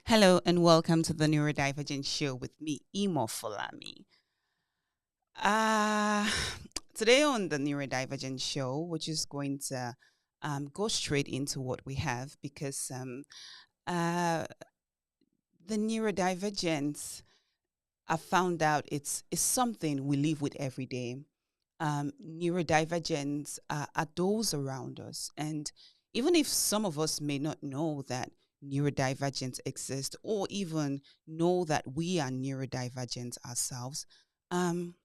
Hello and welcome to the Neurodivergent Show with me, Imo Folami. Uh, Today on the Neurodivergent Show, we're just going to go straight into what we have because uh, the neurodivergence, I found out it's something we live with every day. Neurodivergence are those around us. And even if some of us may not know that neurodivergence exists or even know that we are neurodivergent ourselves, um,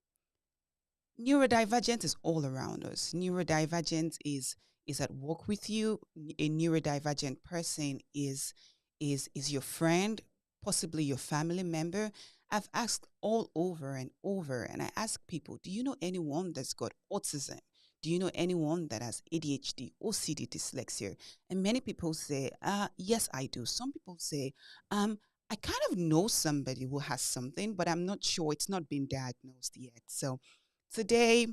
neurodivergent is all around us. Neurodivergent is at work with you. A neurodivergent person is your friend, possibly your family member. I've asked all over and over, and I ask people, do you know anyone that's got autism? Do you know anyone that has ADHD, OCD, dyslexia? And many people say, yes, I do. Some people say, I kind of know somebody who has something, but I'm not sure. It's not been diagnosed yet. So today,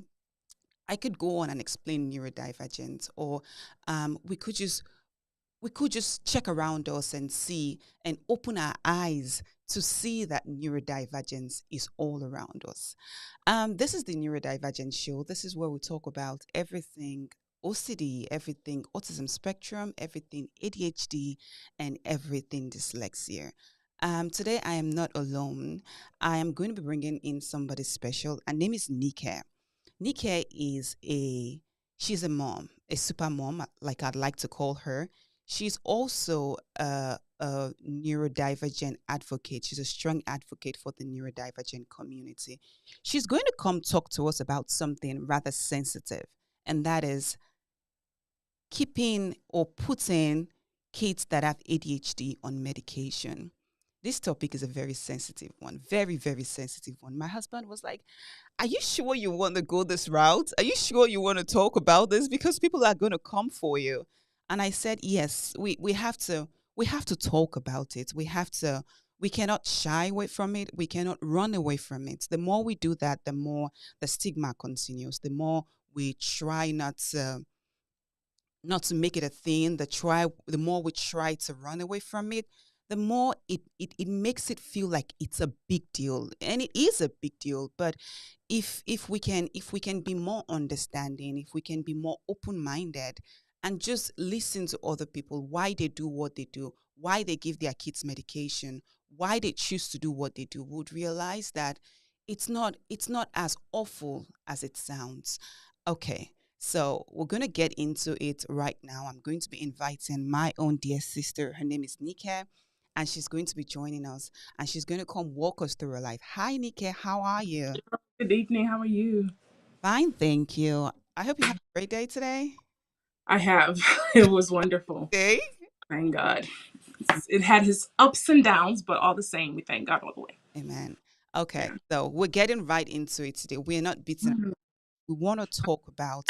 I could go on and explain neurodivergence, or we could just check around us and see and open our eyes to see that neurodivergence is all around us. This is the Neurodivergent Show. This is where we talk about everything OCD, everything autism spectrum, everything ADHD, and everything dyslexia. Today, I am not alone. I am going to be bringing in somebody special. Her name is Nika. Nike is she's a mom, a super mom, like I'd like to call her. She's also a neurodivergent advocate. She's a strong advocate for the neurodivergent community. She's going to come talk to us about something rather sensitive, and that is keeping or putting kids that have ADHD on medication. This topic is a very sensitive one, very, very sensitive one. My husband was like, are you sure you want to go this route? Are you sure you want to talk about this? Because people are going to come for you. And I said, yes, we have to talk about it. We cannot shy away from it. We cannot run away from it. The more we do that, the more the stigma continues, the more we try not to make it a thing, the more we try to run away from it, the more it makes it feel like it's a big deal. And it is a big deal. But if we can be more understanding, if we can be more open-minded and just listen to other people, why they do what they do, why they give their kids medication, why they choose to do what they do, would realize that it's not as awful as it sounds. Okay. So we're going to get into it right now. I'm going to be inviting my own dear sister. Her name is Nika, and she's going to be joining us, and she's going to come walk us through her life. Hi, Nika. How are you? Good evening. How are you? Fine, thank you. I hope you have a great day today. I have. It was wonderful. Okay. Thank God. It had his ups and downs, but all the same, we thank God all the way. Amen. Okay, Yeah. so we're getting right into it today. We're not beating. Mhm. We want to talk about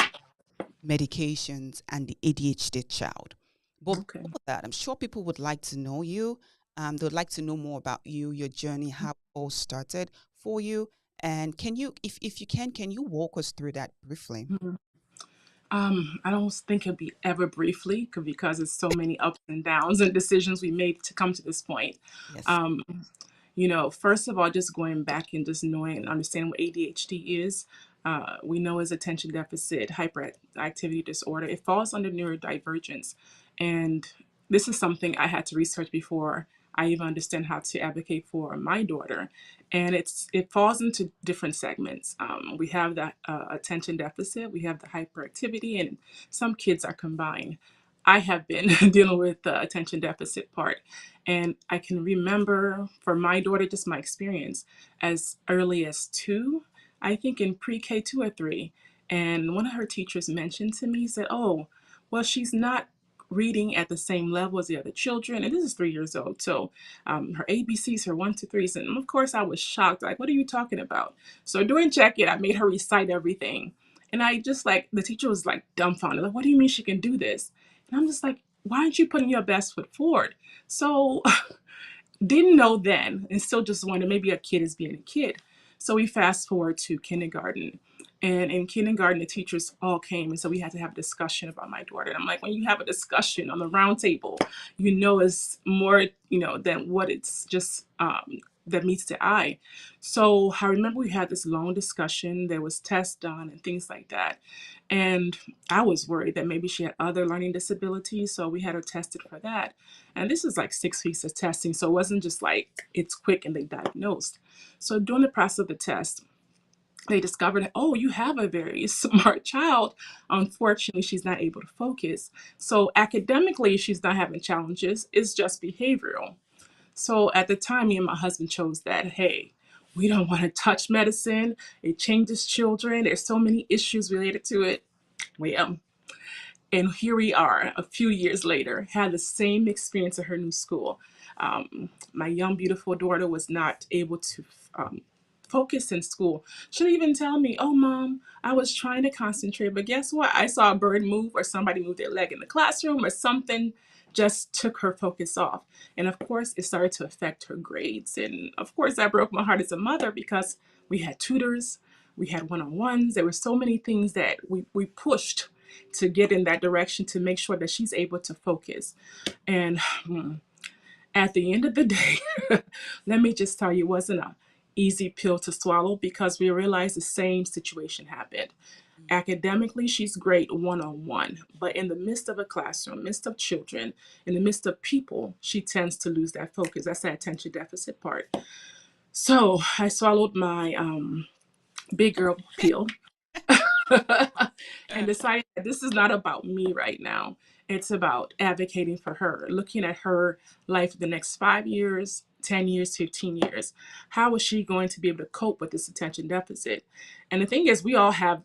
medications and the ADHD child. But Okay. before that, I'm sure people would like to know you. They would like to know more about you, your journey, how it all started for you. And can you, if you can you walk us through that briefly? Mhm. I don't think it'll be ever briefly because it's so many ups and downs and decisions we made to come to this point. Yes. Um, first of all, just going back and just knowing and understanding what ADHD is, we know is attention deficit hyperactivity disorder. It falls under neurodivergence. And this is something I had to research before I even understand how to advocate for my daughter. And it falls into different segments. We have that attention deficit, we have the hyperactivity, and some kids are combined. I have been dealing with the attention deficit part. And I can remember for my daughter, just my experience, as early as two, I think in pre K two or three. And one of her teachers mentioned to me, he said, "Oh, well, she's not reading at the same level as the other children." And this is 3 years old. So her ABCs, her one, two, threes. And of course, I was shocked. Like, what are you talking about? So during check it, I made her recite everything. And I just like, the teacher was like dumbfounded. Like, what do you mean she can do this? And I'm just like, why aren't you putting your best foot forward? So didn't know then and still just wonder maybe a kid is being a kid. So we fast forward to kindergarten. And in kindergarten, the teachers all came, and so we had to have a discussion about my daughter. And I'm like, when you have a discussion on the round table, you know it's more, than what it's just that meets the eye. So I remember we had this long discussion. There was tests done and things like that. And I was worried that maybe she had other learning disabilities, so we had her tested for that. And this is like 6 weeks of testing, so it wasn't just like it's quick and they diagnosed. So during the process of the test, they discovered, oh, you have a very smart child. Unfortunately, she's not able to focus. So academically, she's not having challenges. It's just behavioral. So at the time, me and my husband chose that, hey, we don't want to touch medicine. It changes children. There's so many issues related to it. Well, and here we are a few years later, had the same experience at her new school. My young, beautiful daughter was not able to focus in school. She'll even tell me, oh, mom, I was trying to concentrate, but guess what? I saw a bird move or somebody move their leg in the classroom or something just took her focus off. And of course, it started to affect her grades. And of course, that broke my heart as a mother because we had tutors, we had one on ones. There were so many things that we pushed to get in that direction to make sure that she's able to focus. And at the end of the day, let me just tell you, it wasn't a easy pill to swallow because we realized the same situation happened. Academically, she's great one on one, but in the midst of a classroom, midst of children, in the midst of people, she tends to lose that focus. That's that attention deficit part. So I swallowed my big girl pill and decided that this is not about me right now. It's about advocating for her, looking at her life the next 5 years, 10 years, 15 years. How is she going to be able to cope with this attention deficit? And the thing is, we all have,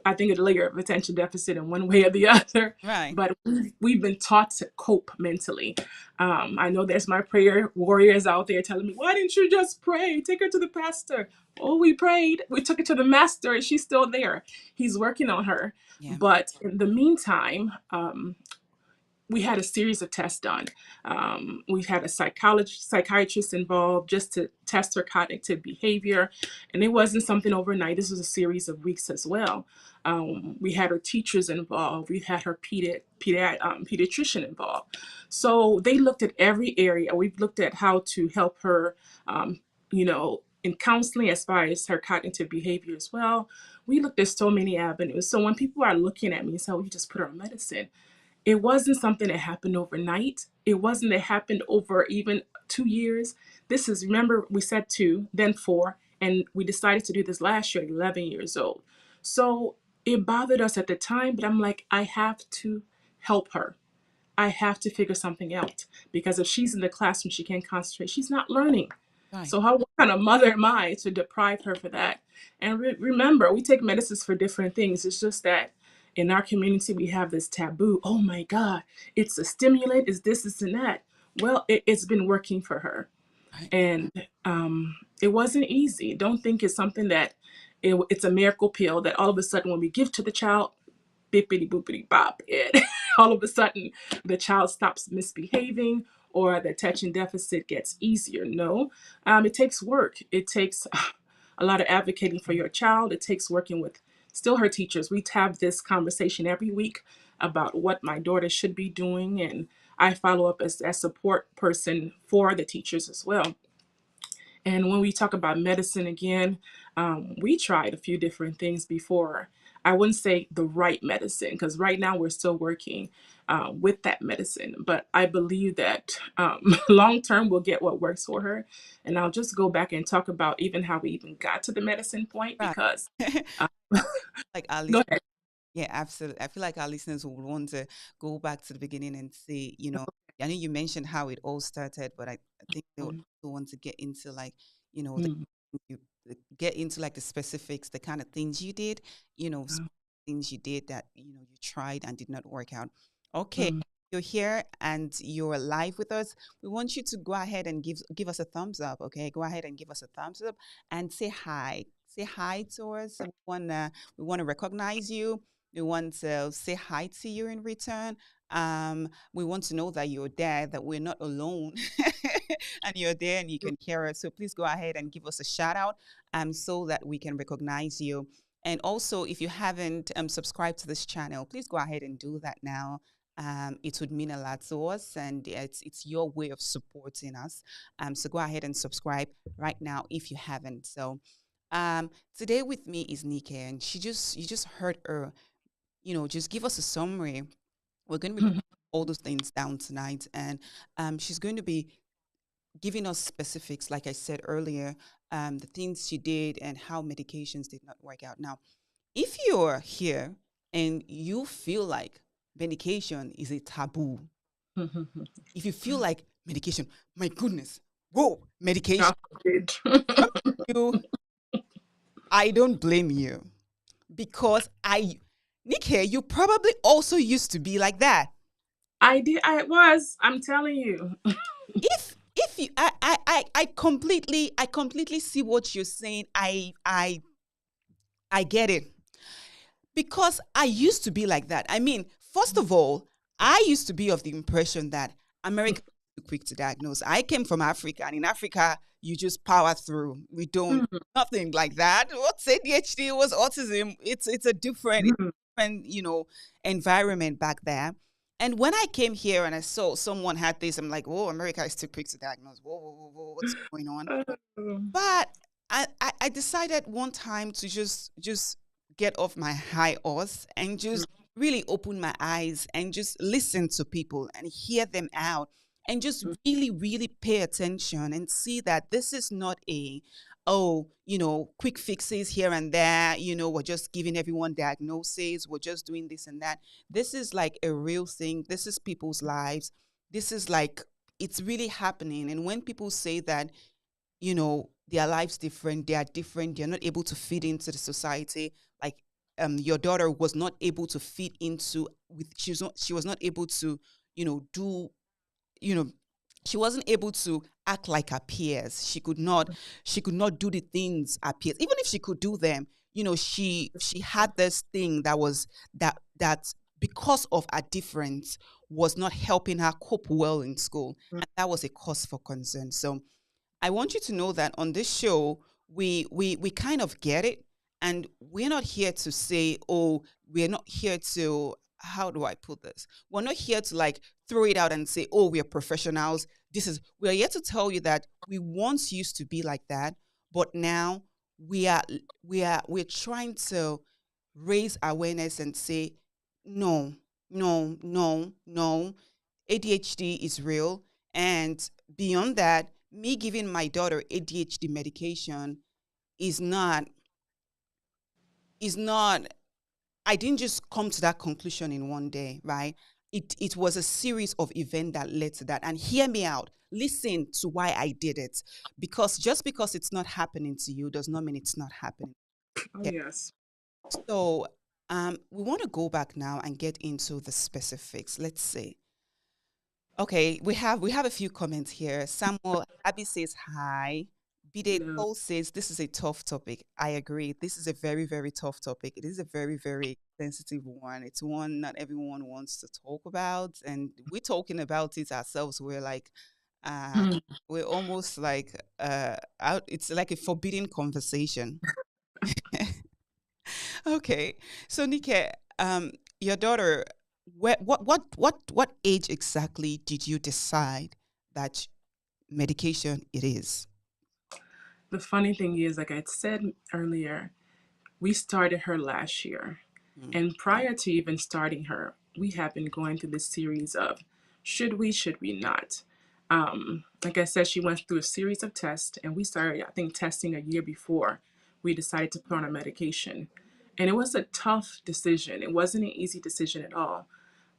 I think, a layer of attention deficit in one way or the other, Right. but we've been taught to cope mentally. I know there's my prayer warriors out there telling me, why didn't you just pray? Take her to the pastor. Oh, we prayed. We took her to the master, and she's still there. He's working on her. Yeah. But in the meantime, we had a series of tests done. We had a psychiatrist involved just to test her cognitive behavior, and it wasn't something overnight. This was a series of weeks as well. We had her teachers involved. We had her pediatrician involved. So they looked at every area. We've looked at how to help her, in counseling as far as her cognitive behavior as well. We looked at so many avenues. So when people are looking at me and say, "Oh, you just put her on medicine," it wasn't something that happened overnight. It wasn't that happened over even 2 years. This is, remember, we said two, then four, and we decided to do this last year at 11 years old. So it bothered us at the time, but I'm like, I have to help her. I have to figure something out because if she's in the classroom, she can't concentrate. She's not learning. Right. So how, what kind of mother am I to deprive her for that? And remember, we take medicines for different things. It's just that in our community, we have this taboo. Oh my God, it's a stimulant. It's this and that. Well, it's been working for her, Right. and it wasn't easy. Don't think it's something that it's a miracle pill that all of a sudden when we give to the child, bippity boopity bop, and all of a sudden the child stops misbehaving or the attention deficit gets easier. No, it takes work. It takes a lot of advocating for your child. It takes working with still her teachers. We have this conversation every week about what my daughter should be doing, and I follow up as a support person for the teachers as well. And when we talk about medicine again, we tried a few different things before. I wouldn't say the right medicine because right now we're still working with that medicine. But I believe that long term we'll get what works for her. And I'll just go back and talk about even how we even got to the medicine point Right. because uh, Like our go listeners, ahead. yeah, absolutely. I feel like our listeners would want to go back to the beginning and see, I know you mentioned how it all started, but I think they would Mm, also want to get into like, the mm, you get into like the specifics, the kind of things you did, things you did that, you tried and did not work out. Okay. mm, You're here and you're live with us. We want you to go ahead and give us a thumbs up. Okay. Go ahead and give us a thumbs up and say hi. Say hi to us. We want to recognize you. We want to say hi to you in return. We want to know that you're there, that we're not alone, and you're there and you can hear us. So please go ahead and give us a shout out, so that we can recognize you. And also, if you haven't subscribed to this channel, please go ahead and do that now. It would mean a lot to us, and it's your way of supporting us. So go ahead and subscribe right now if you haven't. So today with me is Nika, and you just heard her, just give us a summary. We're going to be breaking all those things down tonight, and she's going to be giving us specifics, like I said earlier, the things she did and how medications did not work out. Now, if you're here and you feel like medication is a taboo, if you feel like medication, my goodness, whoa, medication, God forbid. you, I don't blame you because Nick, you probably also used to be like that. I did. I was. I'm telling you. If you, I completely see what you're saying. I get it. Because I used to be like that. I mean, first of all, I used to be of the impression that America is too quick to diagnose. I came from Africa, and in Africa, you just power through. We don't nothing like that. What's ADHD? Was autism? It's a different environment back there. And when I came here and I saw someone had this, I'm like, oh, America is too quick to diagnose. Whoa, whoa, whoa, whoa, what's going on? But I decided one time to just get off my high horse and just really open my eyes and just listen to people and hear them out and just really pay attention and see that this is not a quick fixes here and there, we're just giving everyone diagnoses, we're just doing this and that. This is like a real thing. This is people's lives. This is like it's really happening. And when people say that their lives different, they are different, they're not able to fit into the society, like your daughter was not able to fit into with she was not able to do you know she wasn't able to act like her peers. She could not do the things her peers, even if she could do them. She had this thing that was that because of her difference was not helping her cope well in school, and that was a cause for concern. So I want you to know that on this show, we kind of get it, and we're not here to say, oh, we're not here to. How do I put this? We're not here to like throw it out and say, oh, we're professionals. We're here to tell you that we once used to be like that, but now we are we're trying to raise awareness and say, no, no, no, no. ADHD is real. And beyond that, me giving my daughter ADHD medication is not, is not, I didn't just come to that conclusion in one day, right? It was a series of events that led to that. And hear me out. Listen to why I did it. Because just because it's not happening to you does not mean it's not happening. Oh Okay. yes. So we want to go back now and get into the specifics. Let's see. Okay, we have a few comments here. Samuel Abby says hi. Bide No. Cole says this is a tough topic. I agree. This is a very tough topic. It is a very sensitive one. It's one not everyone wants to talk about, and we're talking about it ourselves. We're like, uh, we're almost like out. It's like a forbidden conversation. Okay, so Nike, your daughter, what age exactly did you decide that medication it is? The funny thing is, like I said earlier, we started her last year. Mm, And prior to even starting her, we have been going through this series of should we not? Like I said, she went through a series of tests, and we started, I think, testing a year before we decided to put on a medication. And it was a tough decision. It wasn't an easy decision at all.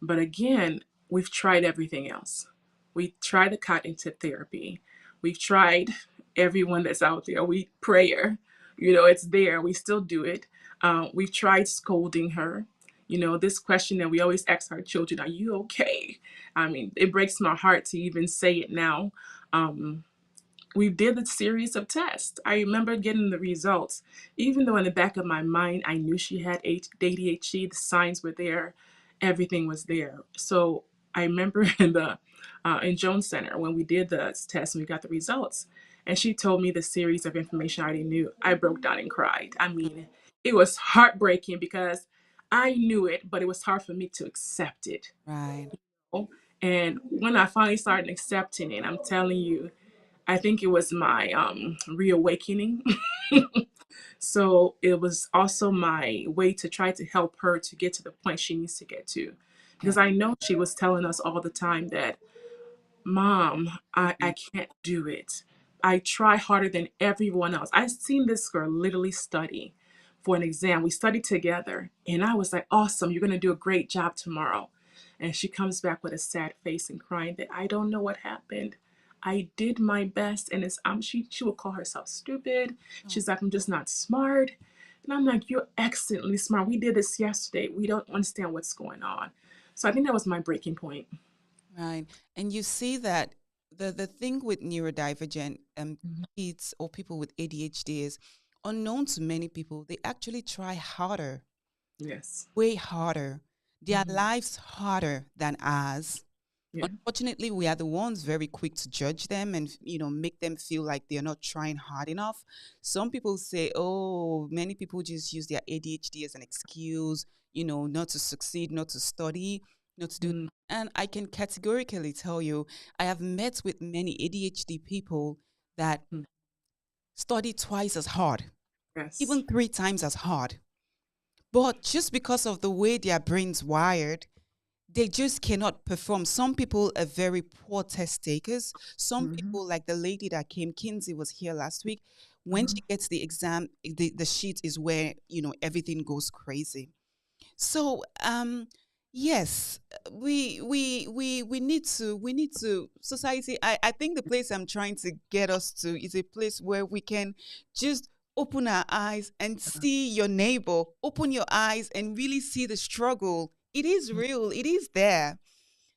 But again, we've tried everything else. We tried the cognitive therapy. We've tried everyone that's out there. We prayer, it's there. We still do it. We've tried scolding her. This question that we always ask our children, are you okay? I mean, it breaks my heart to even say it now. We did a series of tests. I remember getting the results, even though in the back of my mind I knew she had ADHD. The signs were there, everything was there. So I remember in Jones Center when we did the test and we got the results, and she told me the series of information I already knew. I broke down and cried. I mean, it was heartbreaking because I knew it, but it was hard for me to accept it. Right. And when I finally started accepting it, I'm telling you, I think it was my reawakening. So it was also my way to try to help her to get to the point she needs to get to. Okay. Because I know she was telling us all the time that, Mom, I Mhm. can't do it. I try harder than everyone else. I've seen this girl literally study for an exam. We studied together, and I was like, awesome, you're going to do a great job tomorrow. And she comes back with a sad face and crying that I don't know what happened. I did my best, and it's she would call herself stupid. Oh, She's like, I'm just not smart. And I'm like, you're excellently smart. We did this yesterday. We don't understand what's going on. So I think that was my breaking point. right. And you see that the thing with neurodivergent Mhm. kids or people with ADHD is unknown to many people. They actually try harder, Yes. way harder. Their Mhm. lives harder than ours. Yeah. Unfortunately, we are the ones very quick to judge them and make them feel like they're not trying hard enough. Some people say, "Oh, many people just use their ADHD as an excuse, not to succeed, not to study, not to do." Mm. And I can categorically tell you, I have met with many ADHD people that Mm. study twice as hard, Yes. even three times as hard. But just because of the way their brains wired, they just cannot perform. Some people are very poor test takers. Some Mhm. people, like the lady that came, Kinsey was here last week. When Mhm. she gets the exam, the sheet is where everything goes crazy. So, yes, we need to society. I think the place I'm trying to get us to is a place where we can just open our eyes and see your neighbor. Open your eyes and really see the struggle. It is real. It is there.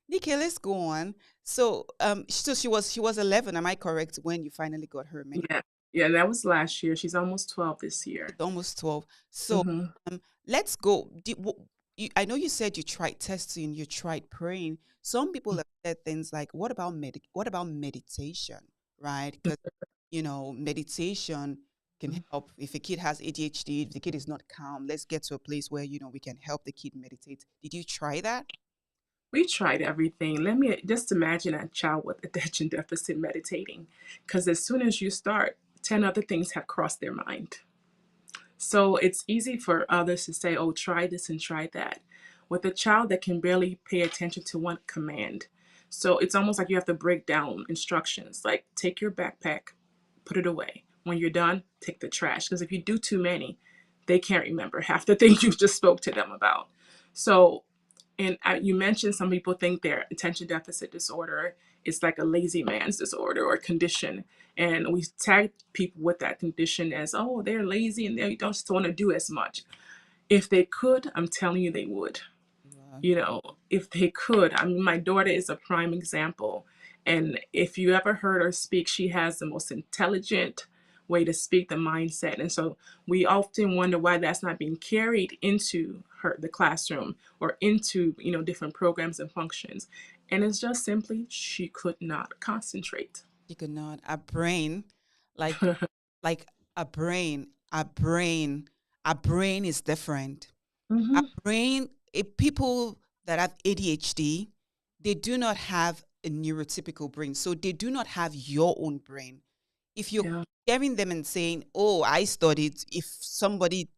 Nikki, let's go on. So she was 11. Am I correct? When you finally got her medication? Yeah. Yeah, that was last year. She's almost 12 this She's year. almost 12. So Mhm. let's go. I know you said you tried testing, you tried praying. Some people have said things like, what about meditation, right? Because meditation can Mhm. help if a kid has ADHD, if the kid is not calm. Let's get to a place where we can help the kid meditate. Did you try that? We tried everything. Let me just imagine a child with attention deficit meditating, because as soon as you start, 10 other things have crossed their mind. So it's easy for others to say, oh, try this and try that, with a child that can barely pay attention to one command. So it's almost like you have to break down instructions like take your backpack, put it away. When you're done, take the trash. Because if you do too many, they can't remember half the things you just spoke to them about. So, and you mentioned some people think their attention deficit disorder is like a lazy man's disorder or condition. And we tag people with that condition as, oh, they're lazy and they don't just want to do as much. If they could, I'm telling you, they would. Yeah. You know, if they could. I mean, my daughter is a prime example. And if you ever heard her speak, she has the most intelligent way to speak, the mindset. And so we often wonder why that's not being carried into the classroom or into, different programs and functions. And it's just simply she could not concentrate. She could not. Our brain, like like our brain is different. Our Hmm. brain, people that have ADHD, they do not have a neurotypical brain. So they do not have your own brain. If you're Yeah. comparing them and saying, "Oh, I studied," if somebody,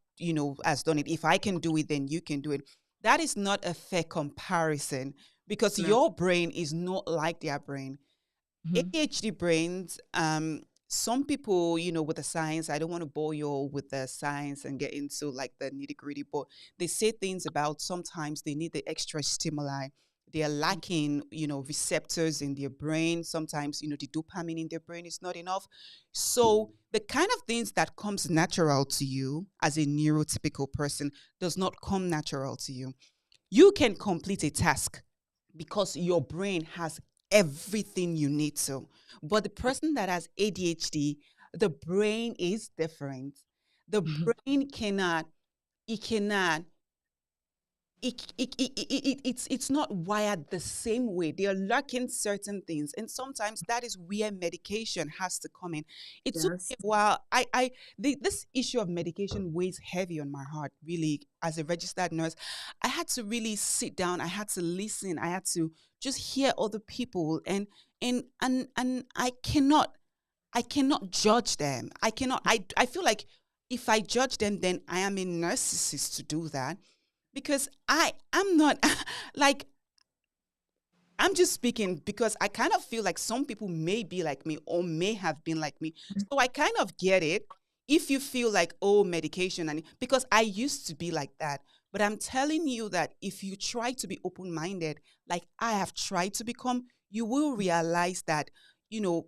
has done it, if I can do it, then you can do it. That is not a fair comparison because No. your brain is not like their brain. Hmm. ADHD brains, some people, with the science, I don't want to bore you all with the science and get into like the nitty gritty, but they say things about sometimes they need the extra stimuli. They are lacking, receptors in their brain. Sometimes, the dopamine in their brain is not enough. So the kind of things that comes natural to you as a neurotypical person does not come natural to you. You can complete a task because your brain has everything you need to. But the person that has ADHD, the brain is different. The Hmm. brain cannot, it cannot it's not wired the same way. They are lacking certain things, and sometimes that is where medication has to come in. It took Yes. me a while. This issue of medication weighs heavy on my heart. Really, as a registered nurse, I had to really sit down. I had to listen. I had to just hear other people, and I cannot judge them. I cannot. I feel like if I judge them, then I am a narcissist to do that because I'm not like I'm just speaking because I kind of feel like some people may be like me or may have been like me. So I kind of get it if you feel like, oh, medication, and because I used to be like that. But I'm telling you that if you try to be open minded, like I have tried to become, you will realize that, you know,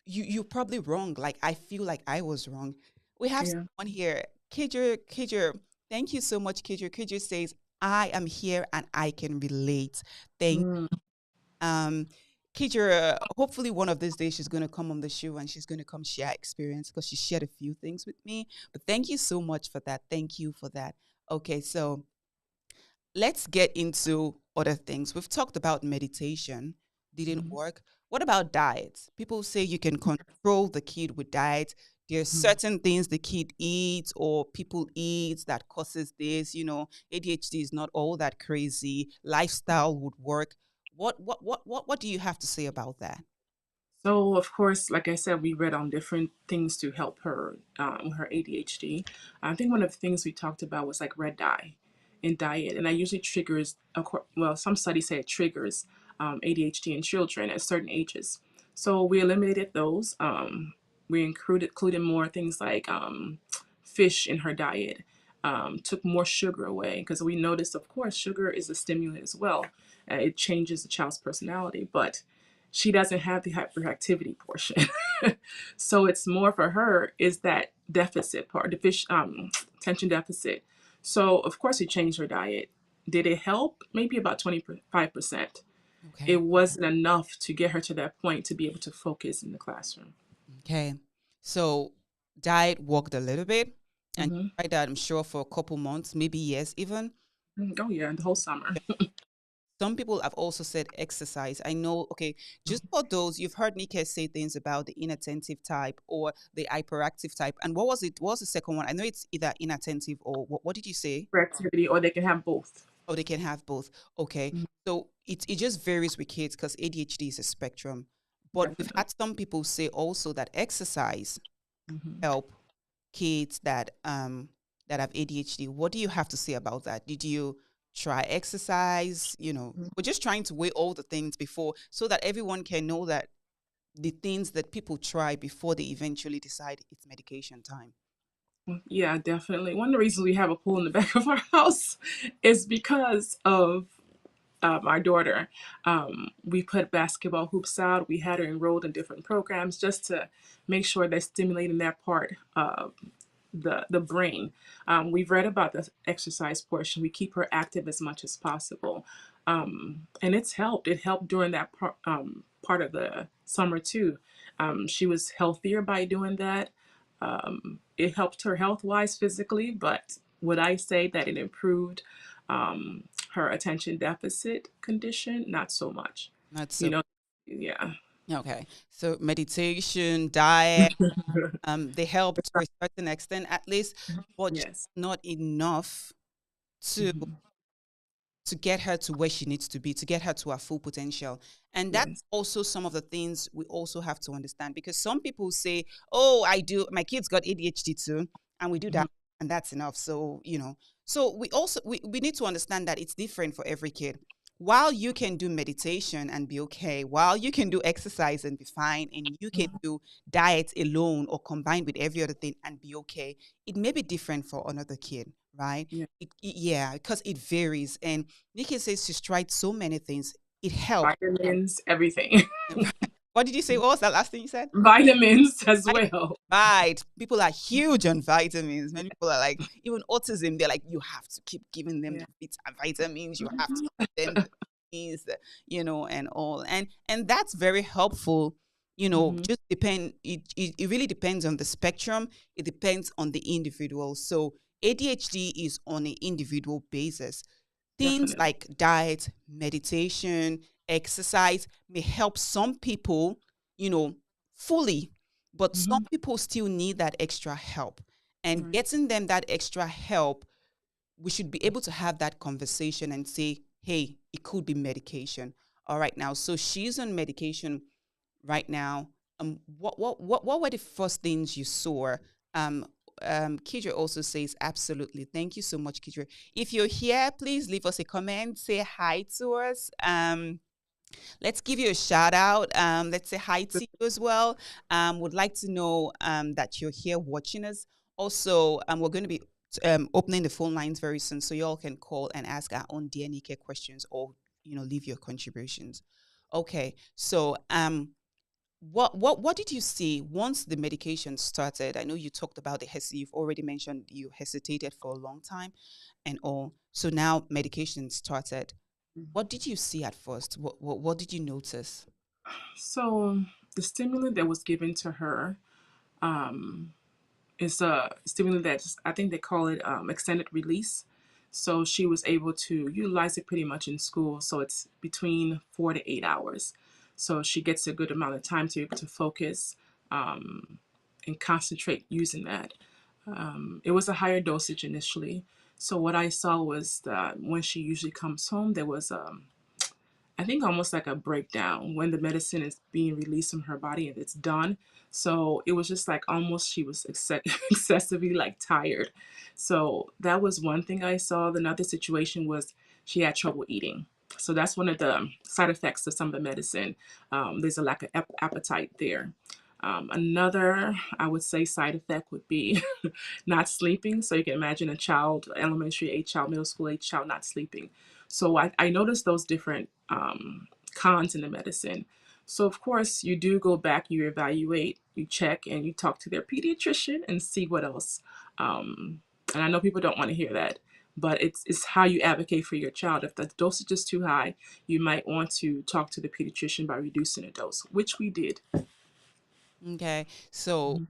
you're probably wrong. Like I feel like I was wrong. We have Yeah. someone here, Kidger. Thank you so much, Kidger. Kidger says, I am here and I can relate. Thank Mm. um, Kidra, hopefully one of these days she's going to come on the show and she's going to come share experience because she shared a few things with me. But thank you so much for that. Thank you for that. Okay, so let's get into other things. We've talked about meditation, didn't Mhm. work. What about diets? People say you can control the kid with diet. There's Mhm. certain things the kid eats or people eat that causes this. ADHD is not all that crazy. Lifestyle would work. What do you have to say about that? So, of course, like I said, we read on different things to help her with her ADHD. I think one of the things we talked about was like red dye in diet, and that usually triggers. Well, some studies say it triggers ADHD in children at certain ages. So we eliminated those. We included more things like fish in her diet. Took more sugar away because we noticed, of course, sugar is a stimulant as well. It changes the child's personality, but she doesn't have the hyperactivity portion. So it's more for her is that deficit part, the fish attention deficit. So of course we changed her diet. Did it help? Maybe about 25%. Okay. It wasn't enough to get her to that point to be able to focus in the classroom. Okay. So diet worked a little bit and Hmm. tried that, I'm sure, for a couple months, maybe years even. Oh yeah, the whole summer. Some people have also said exercise. I know, okay, just for those, you've heard Nika say things about the inattentive type or the hyperactive type. And what was it? What was the second one? I know it's either inattentive or what did you say? For activity, or they can have both. Oh, they can have both. Okay. Mhm. So it just varies with kids because ADHD is a spectrum. But we've Definitely. had some people say also that exercise Hmm. help kids that have ADHD. What do you have to say about that? Did you try exercise? We're just trying to weigh all the things before so that everyone can know that the things that people try before they eventually decide it's medication time. Yeah, definitely. One of the reasons we have a pool in the back of our house is because of our daughter. We put basketball hoops out. We had her enrolled in different programs just to make sure they're stimulating that part of the brain. We've read about the exercise portion. We keep her active as much as possible, and it's helped. It helped during that part of the summer too. She was healthier by doing that. It helped her health wise physically, but would I say that it improved her attention deficit condition? Not so much. Not You so know, yeah. okay. So meditation, diet, they help to a certain extent, at least, but just Yes. not enough to Hmm. to get her to where she needs to be, to get her to her full potential. And that's Yes. also some of the things we also have to understand because some people say, oh, my kids got ADHD too, and we do that, Mhm. and that's enough. So, so we need to understand that it's different for every kid. While you can do meditation and be okay, while you can do exercise and be fine, and you can do diet alone or combined with every other thing and be okay, it may be different for another kid, right? Yeah. Yeah, because it varies. And Nikki says she's tried so many things. It helped. Vitamins, everything. What did you say? What was that last thing you said? Vitamins as I well. Right. People are huge on vitamins. Many people are like, even autism, they're like, you have to keep giving them Yeah. the vitamins. You have to give them the things, and all. And that's very helpful. Hmm. Just it really depends on the spectrum. It depends on the individual. So ADHD is on an individual basis. Things Definitely. like diet, meditation, exercise may help some people, you know, fully, but some Hmm. people still need that extra help. And Right. getting them that extra help, we should be able to have that conversation and say, hey, it could be medication. All right, now, so she's on medication right now. What were the first things you saw? Um, Kidra also says, absolutely. Thank you so much, Kidra. If you're here, please leave us a comment, say hi to us. Let's give you a shout out. Let's say hi to you as well. Would like to know that you're here watching us. Also, we're going to be opening the phone lines very soon, so you all can call and ask our own DNA care questions, or leave your contributions. Okay, so what did you see once the medication started? I know you talked about you've already mentioned you hesitated for a long time and all. So now medication started. What did you see at first? What did you notice? So the stimulant that was given to her, um, is a stimulant that I think they call it extended release. So she was able to utilize it pretty much in school. So it's between 4 to 8 hours. So she gets a good amount of time to be able to focus um, and concentrate using that. It was a higher dosage initially. So what I saw was that when she usually comes home, there was I think almost like a breakdown when the medicine is being released from her body and it's done. So it was just like almost she was excessively like tired. So that was one thing I saw. Another situation was she had trouble eating. So that's one of the side effects of some of the medicine. There's a lack of appetite there. Another, I would say, side effect would be not sleeping. So you can imagine a child, elementary age child, middle school age child, not sleeping. So I noticed those different cons in the medicine. So of course you do go back, you evaluate, you check, and you talk to their pediatrician and see what else. And I know people don't want to hear that, but it's how you advocate for your child. If the dosage is too high, you might want to talk to the pediatrician by reducing the dose, which we did. Okay, so Mhm.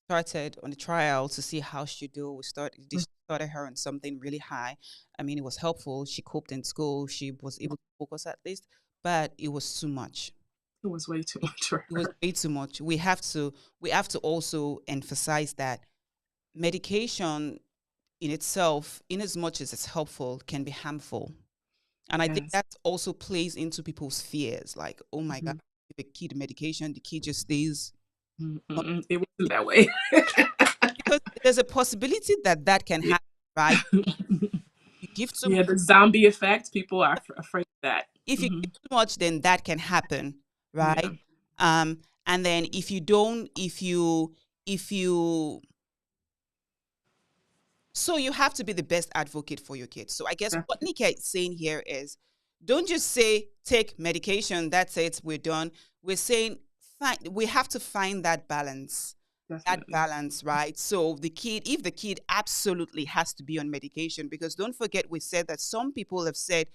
started on the trial to see how she do. Started her on something really high. I mean, it was helpful. She coped in school. She was able to focus at least, but it was too much. It was way too much for It was her. way too much. We have to also emphasize that medication in itself, in as much as it's helpful, can be harmful. And I think Yes. that also plays into people's fears. Like, oh my God, Mhm. if a kid medication, the kid just stays on Mm-mm. It wasn't that way. because there's a possibility that that can Yeah. happen, right? You give too much. Yeah, the zombie effect, people are afraid of that. If you Hmm. give too much, then that can happen, Yeah, right? And then if you don't, if you so you have to be the best advocate for your kids. So I guess what definitely. Nika is saying here is, don't just say take medication, that's it, we're done. We're saying we have to find that balance. That Definitely. balance, right? So if the kid absolutely has to be on medication, because don't forget we said that some people have said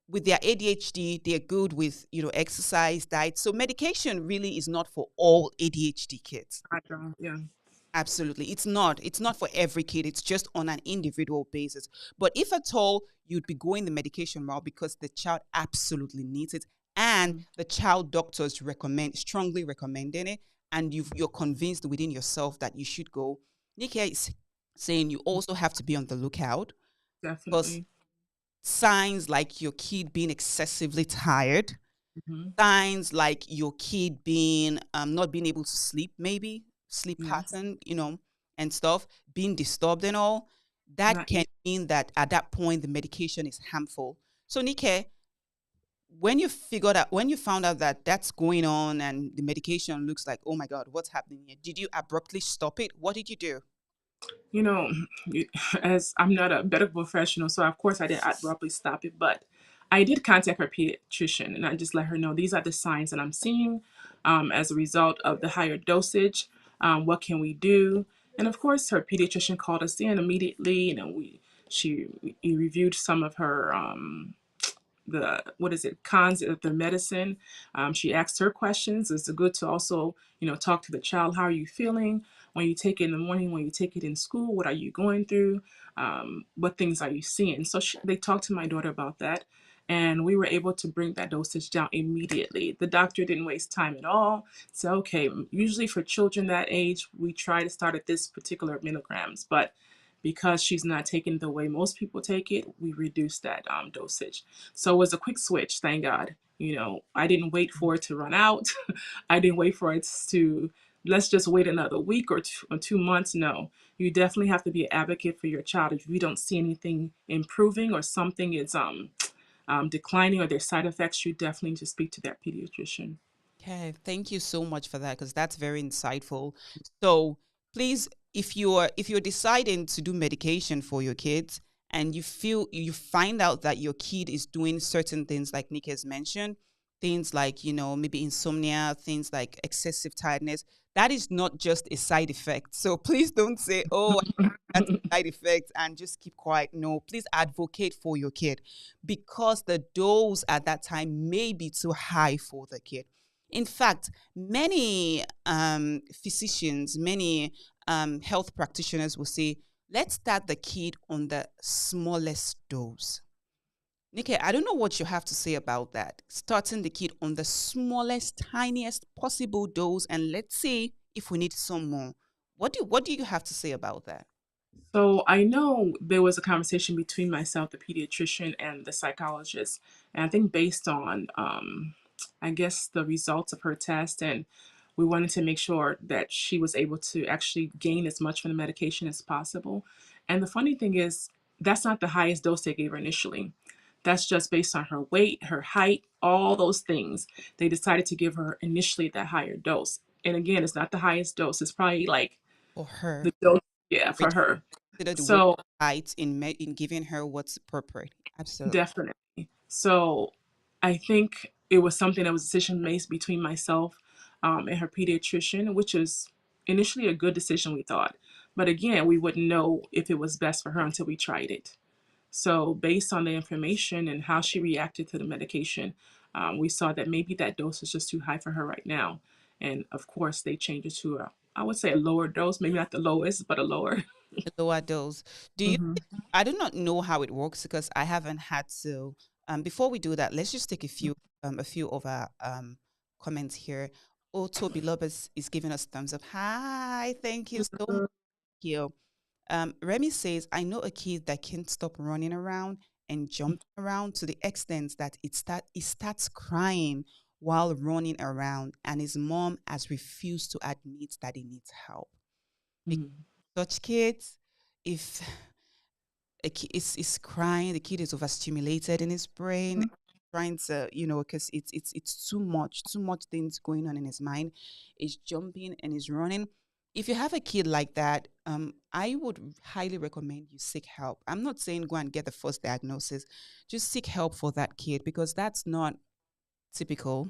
with their ADHD, they're good with, exercise, diet. So medication really is not for all ADHD kids. I don't, yeah. Absolutely. It's not. It's not for every kid. It's just on an individual basis. But if at all, you'd be going the medication route because the child absolutely needs it and Mhm. the child doctors strongly recommending it, and you're convinced within yourself that you should go. Nikia is saying you also have to be on the lookout because Definitely. signs like your kid being excessively tired, Hmm. signs like your kid being not being able to sleep, maybe sleep Yes. pattern, and stuff, being disturbed and all, that Not can eat. mean that at that point the medication is harmful. So Nike, when you found out that that's going on and the medication looks like, oh my God, what's happening here? Did you abruptly stop it? What did you do? You know, as I'm not a medical professional, so of course I didn't abruptly stop it, but I did contact her pediatrician and I just let her know these are the signs that I'm seeing as a result of the higher dosage. What can we do? And of course, her pediatrician called us in immediately. He reviewed some of her the what is it, cons of the medicine. She asked her questions. It's good to also, talk to the child. How are you feeling when you take it in the morning? When you take it in school, what are you going through? What things are you seeing? So they talked to my daughter about that, and we were able to bring that dosage down immediately. The doctor didn't waste time at all. So okay, usually for children that age, we try to start at this particular milligrams, but because she's not taking it the way most people take it, we reduced that dosage. So it was a quick switch, thank God. I didn't wait for it to run out. I didn't wait for it to, let's just wait another week or 2 months. No, you definitely have to be an advocate for your child. If you don't see anything improving or something is declining or there's side effects, you definitely need to speak to that pediatrician. Okay, thank you so much for that because that's very insightful. So please, if you're deciding to do medication for your kids and you find out that your kid is doing certain things like Nick has mentioned, things like maybe insomnia, things like excessive tiredness, that is not just a side effect. So please don't say, "Oh, that's a side effect," and just keep quiet. No, please advocate for your kid because the dose at that time may be too high for the kid. In fact, many physicians, many health practitioners will say, let's start the kid on the smallest dose. Nikki, I don't know what you have to say about that. Starting the kid on the smallest, tiniest possible dose, and let's see if we need some more. What do you have to say about that? So I know there was a conversation between myself, the pediatrician, and the psychologist. And I think based on, I guess, the results of her test, and we wanted to make sure that she was able to actually gain as much from the medication as possible. And the funny thing is, that's not the highest dose they gave her initially. That's just based on her weight, her height, all those things. They decided to give her initially that higher dose. And again, it's not the highest dose. It's probably like For her, the dose, yeah, for weight, her. consider the weight So height in giving her what's appropriate. Absolutely. definitely. So I think it was something that was a decision made between myself and her pediatrician, which is initially a good decision, we thought. But again, we wouldn't know if it was best for her until we tried it. So, based on the information and how she reacted to the medication, we saw that maybe that dose is just too high for her right now. And of course, they changed it to I would say a lower dose, maybe not the lowest, but a lower. The lower dose. Do you Hmm. I do not know how it works because I haven't had to. Before we do that, let's just take a few of our comments here. Oh, Toby Lopez is giving us thumbs up. Hi, thank you so much. You. Remy says, I know a kid that can't stop running around and jumping around to the extent that it starts crying while running around, and his mom has refused to admit that he needs help. Because Hmm. such kids, if a kid is crying, the kid is overstimulated in his brain, trying to, because it's too much things going on in his mind. He's jumping and he's running. If you have a kid like that, I would highly recommend you seek help. I'm not saying go and get the first diagnosis, just seek help for that kid because that's not typical,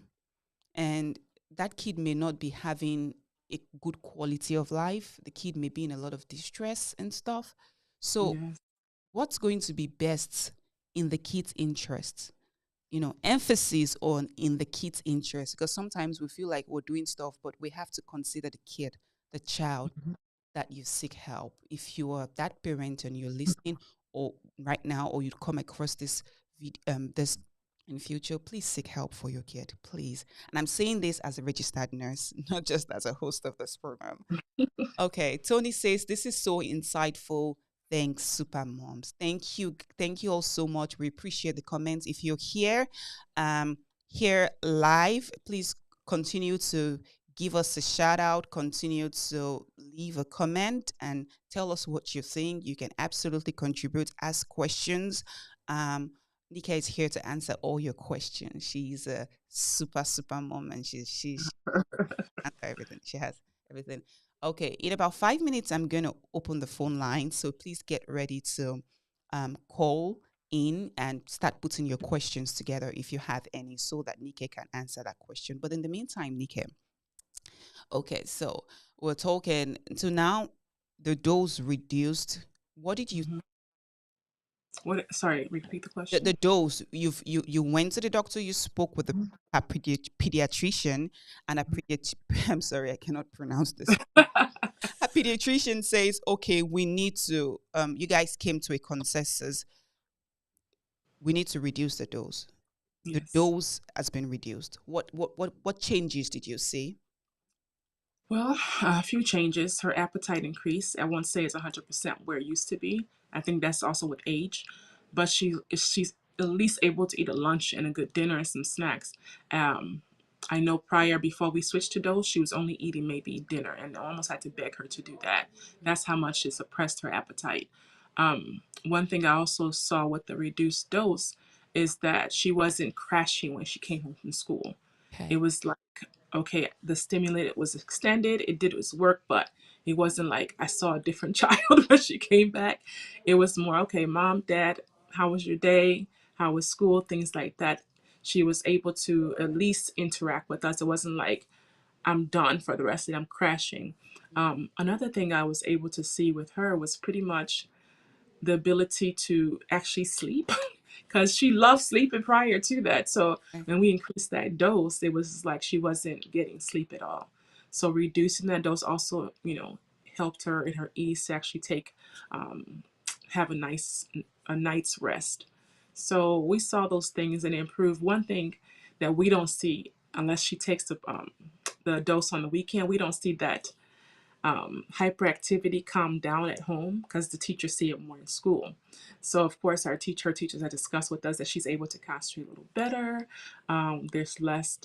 and that kid may not be having a good quality of life. The kid may be in a lot of distress and stuff. So Yes. what's going to be best in the kid's interest? Emphasis on in the kid's interest, because sometimes we feel like we're doing stuff, but we have to consider the kid, the child, that you seek help. If you are that parent and you're listening, or right now, or you'd come across this in future, please seek help for your kid, please. And I'm saying this as a registered nurse, not just as a host of this program. Okay, Tony says this is so insightful. Thanks, super moms. Thank you, thank you all so much. We appreciate the comments. If you're here live, please continue to give us a shout out. Continue to leave a comment and tell us what you think. You can absolutely contribute, ask questions. Um, Nika is here to answer all your questions. She's a super mom, and she answer everything. She has everything. Okay, in about 5 minutes, I'm going to open the phone line. So please get ready to call in and start putting your questions together if you have any, so that Nike can answer that question. But in the meantime, Nike, okay, so we're talking. So now the dose reduced. What did you Mhm. What? Sorry, repeat the The question. dose you went to the doctor, you spoke with a pediatrician, and I'm sorry, I cannot pronounce this. A pediatrician says, okay, we need to you guys came to a consensus, we need to reduce the dose. The Yes. dose has been reduced. What changes did you see? Well, a few changes. Her appetite increased. I won't say it's 100% where it used to be. I think that's also with age, but she's at least able to eat a lunch and a good dinner and some snacks. Um, I know prior, before we switched to those, she was only eating maybe dinner, and I almost had to beg her to do that. That's how much it suppressed her appetite. One thing I also saw with the reduced dose is that she wasn't crashing when she came home from school. It Okay. was like, okay, the stimulator was extended, it did its work, but it wasn't like I saw a different child when she came back. It was more, okay, mom, dad, how was your day? How was school? Things like that. She was able to at least interact with us. It wasn't like, I'm done for the rest of it, I'm crashing. Another thing I was able to see with her was pretty much the ability to actually sleep because she loved sleeping prior to that. So Okay. when we increased that dose, it was like she wasn't getting sleep at all. So reducing that dose also, helped her in her ease to actually um, have a night's rest. So we saw those things and improve. One thing that we don't see unless she takes the dose on the weekend, we don't see that hyperactivity calm down at home because the teachers see it more in school. So of course, her teachers had discussed with us that she's able to concentrate a little better. There's less,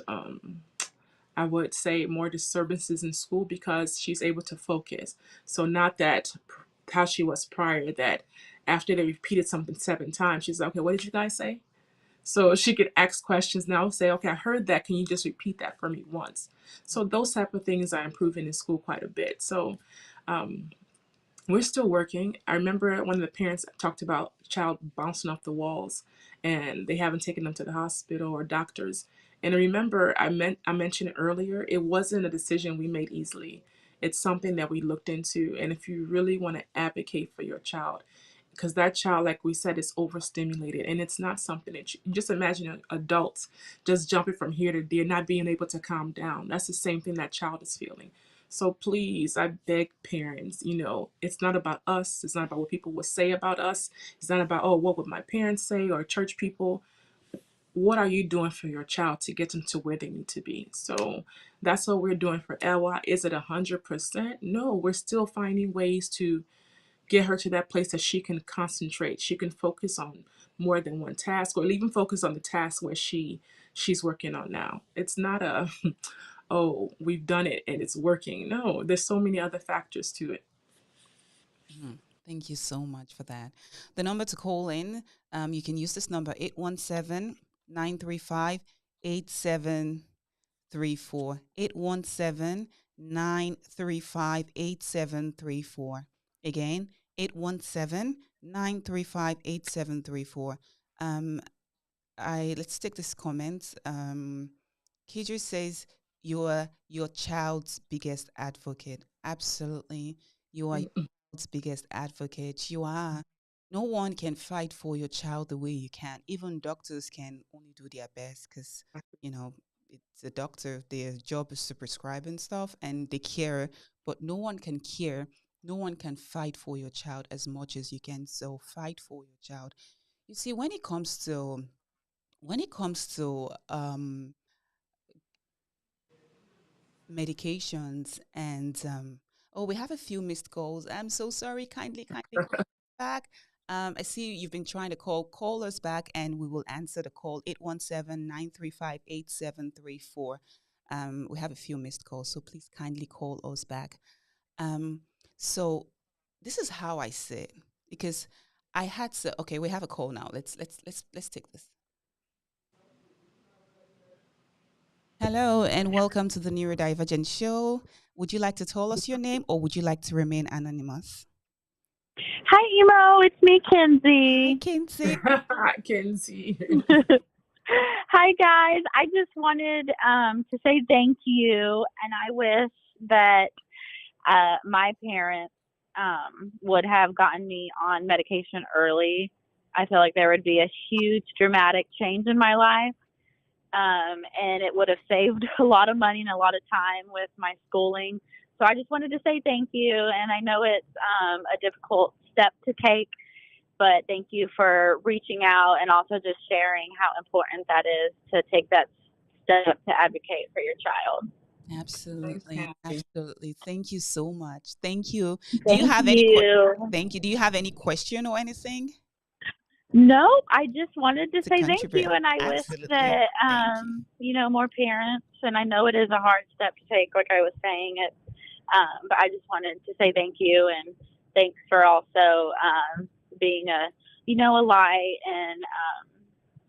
I would say, more disturbances in school because she's able to focus. So not that how she was prior, that after they repeated something 7 times, she's like, okay, what did you guys say? So she could ask questions now, say, okay, I heard that. Can you just repeat that for me once? So those type of things are improving in school quite a bit. So um, we're still working. I remember one of the parents talked about a child bouncing off the walls and they haven't taken them to the hospital or doctors. And I remember I mentioned it earlier, it wasn't a decision we made easily. It's something that we looked into. And if you really want to advocate for your child, because that child, like we said, is overstimulated and it's not something that you just imagine adults just jumping from here to there, not being able to calm down. That's the same thing that child is feeling. So please, I beg parents, it's not about us. It's not about what people will say about us. It's not about, oh, what would my parents say or church people. What are you doing for your child to get them to where they need to be? So that's what we're doing for Ella. Is it 100%? No, we're still finding ways to get her to that place that she can concentrate. She can focus on more than one task or even focus on the task where she's working on now. It's not a oh, we've done it and it's working. No, there's so many other factors to it. Mhm. Thank you so much for that. The number to call in, you can use this number 817-935-8734. 817-935-8734. Again, 817-935-8734. Um, let's take this comment. Kidri says you're your child's biggest advocate. Absolutely. You are your child's biggest advocate. You are. No one can fight for your child the way you can. Even doctors can only do their best because, you know, it's a doctor. Their job is to prescribe and stuff and they care, but no one can care. No one can fight for your child as much as you can. So fight for your child. You see, when it comes to medications and oh, we have a few missed calls. I'm so sorry. Kindly call back. I see you've been trying to call us back and we will answer the call. 817-935-8734. We have a few missed calls, so please kindly call us back. um so this is how I say it, because I had to. Okay, we have a call now. Let's take this. Hello and welcome to the Neurodivergent Show. Would you like to tell us your name or would you like to remain anonymous? Hi, Emo. It's me, Hi, Kenzie. Kinsey. I can see. Hi, guys. I just wanted to say thank you, and I wish that my parents would have gotten me on medication early. I feel like there would be a huge dramatic change in my life. And it would have saved a lot of money and a lot of time with my schooling. So I just wanted to say thank you. And I know it's a difficult step to take, but thank you for reaching out and also just sharing how important that is to take that step to advocate for your child. Thanks, Absolutely. Kathy. Absolutely. Thank you so much. Thank you. Do you Thank have any you. thank you. Do you have any question or anything No, I just wanted to to say thank you, contribute? and I wish Absolutely. that Thank you. more parents. And I know it is a hard step to take, like I was saying it, but I just wanted to say thank you and thanks for also being a light and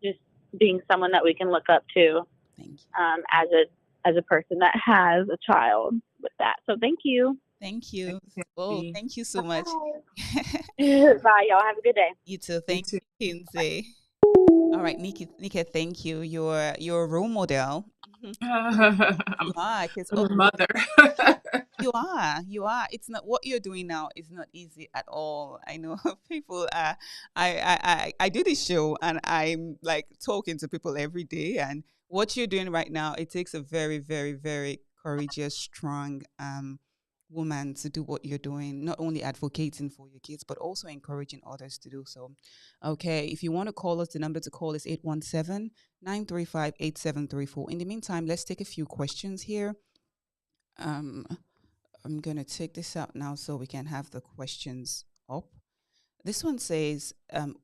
just being someone that we can look up to Thank you. as a person that has a child with that. So thank you. Thank Thanks, you. Oh, Kathy. thank you so much. Bye. Bye, y'all. Have a good day. You too. You Thank too. you, Kinsey. All right, Nika, thank you. You're a role model. Mhm. You I'm are, because a mother. you are. It's not what you're doing now is not easy at all. I know people I do this show and I'm like talking to people every day, and what you're doing right now, it takes a very, very, very courageous, strong woman to do what you're doing, not only advocating for your kids, but also encouraging others to do so. Okay, if you want to call us, the number to call is 817-935-8734. In the meantime, let's take a few questions here. Um, I'm going to take this out now so we can have the questions up. This one says,